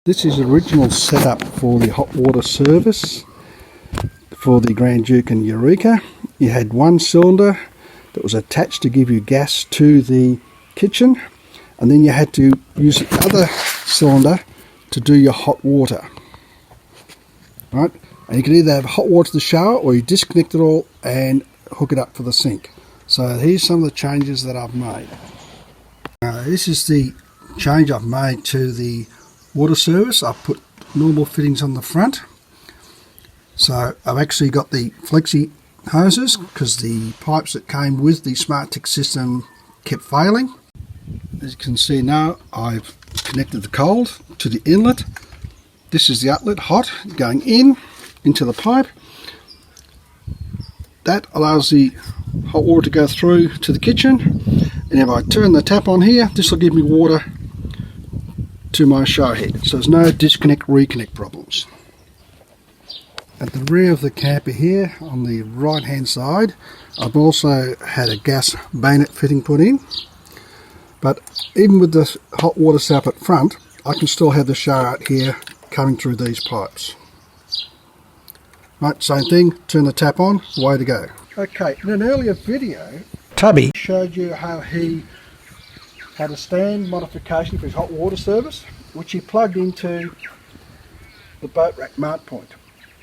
This is the original setup for the hot water service for the Grand Duke and Eureka. You had one cylinder that was attached to give you gas to the kitchen, and then you had to use the other cylinder to do your hot water. Right? And you can either have hot water to the shower, or you disconnect it all and hook it up for the sink. So here's some of the changes that I've made. This is the change I've made to the water service. I've put normal fittings on the front. So I've actually got the Flexi hoses because the pipes that came with the Smarttek system kept failing. As you can see now, I've connected the cold to the inlet. This is the outlet, hot, going into the pipe. That allows the hot water to go through to the kitchen, and if I turn the tap on here, this will give me water to my shower head, so there's no disconnect reconnect problems. At the rear of the camper here on the right hand side, I've also had a gas bayonet fitting put in, but even with the hot water setup at front, I can still have the shower out here coming through these pipes. Right, same thing, turn the tap on, way to go. Okay, in an earlier video, Tubby showed you how he had a stand modification for his hot water service, which he plugged into the boat rack mount point.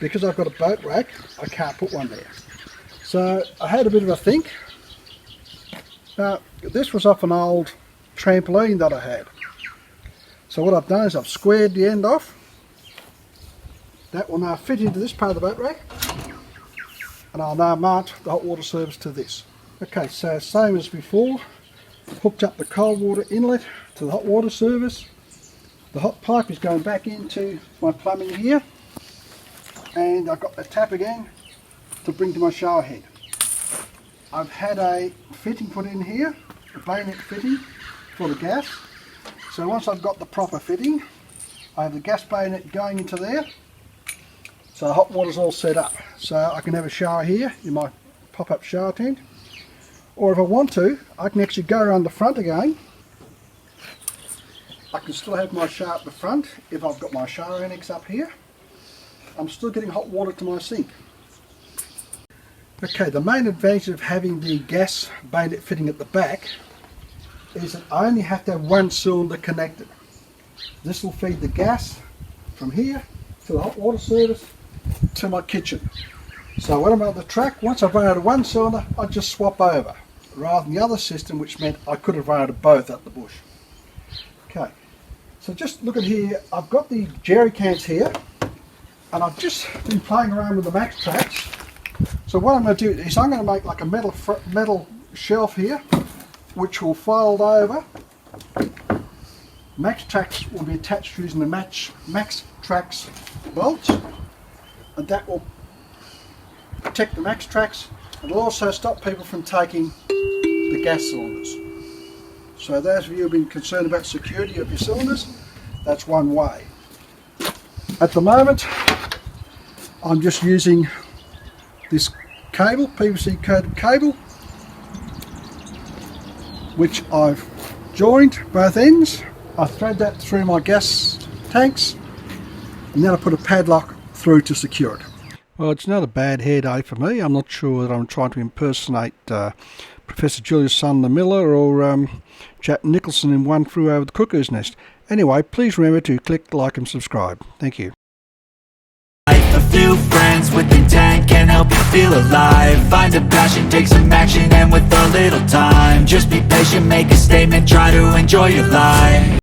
Because I've got a boat rack, I can't put one there. So I had a bit of a think. Now, this was off an old trampoline that I had. So what I've done is I've squared the end off. That will now fit into this part of the boat rack, and I'll now mount the hot water service to this. Okay, so same as before, hooked up the cold water inlet to the hot water service. The hot pipe is going back into my plumbing here, and I've got the tap again to bring to my shower head. I've had a fitting put in here, a bayonet fitting for the gas. So once I've got the proper fitting, I have the gas bayonet going into there. So the hot water's all set up. So I can have a shower here in my pop-up shower tent. Or if I want to, I can actually go around the front again. I can still have my shower at the front if I've got my shower annex up here. I'm still getting hot water to my sink. Okay, the main advantage of having the gas bayonet fitting at the back is that I only have to have one cylinder connected. This will feed the gas from here to the hot water service to my kitchen. So when I'm on the track, once I've run out of one cylinder, I just swap over, rather than the other system, which meant I could have run out of both at the bush. Okay, so just look at here, I've got the jerry cans here, and I've just been playing around with the max tracks. So what I'm going to do is I'm going to make like a metal shelf here, which will fold over. Max tracks will be attached using the max tracks bolts, and that will protect the max tracks. It'll also stop people from taking the gas cylinders. So those of you who have been concerned about security of your cylinders, that's one way. At the moment, I'm just using this cable, PVC coated cable, which I've joined both ends. I thread that through my gas tanks, and then I put a padlock through to secure it. Well, it's not a bad hair day for me. I'm not sure that I'm trying to impersonate Professor Julius Son the Miller or Jack Nicholson in One Flew Over the Cuckoo's Nest. Anyway, please remember to click like and subscribe. Thank you. A few friends with intent can help you feel alive. Find a passion, take some action, and with a little time, just be patient, make a statement, try to enjoy your life.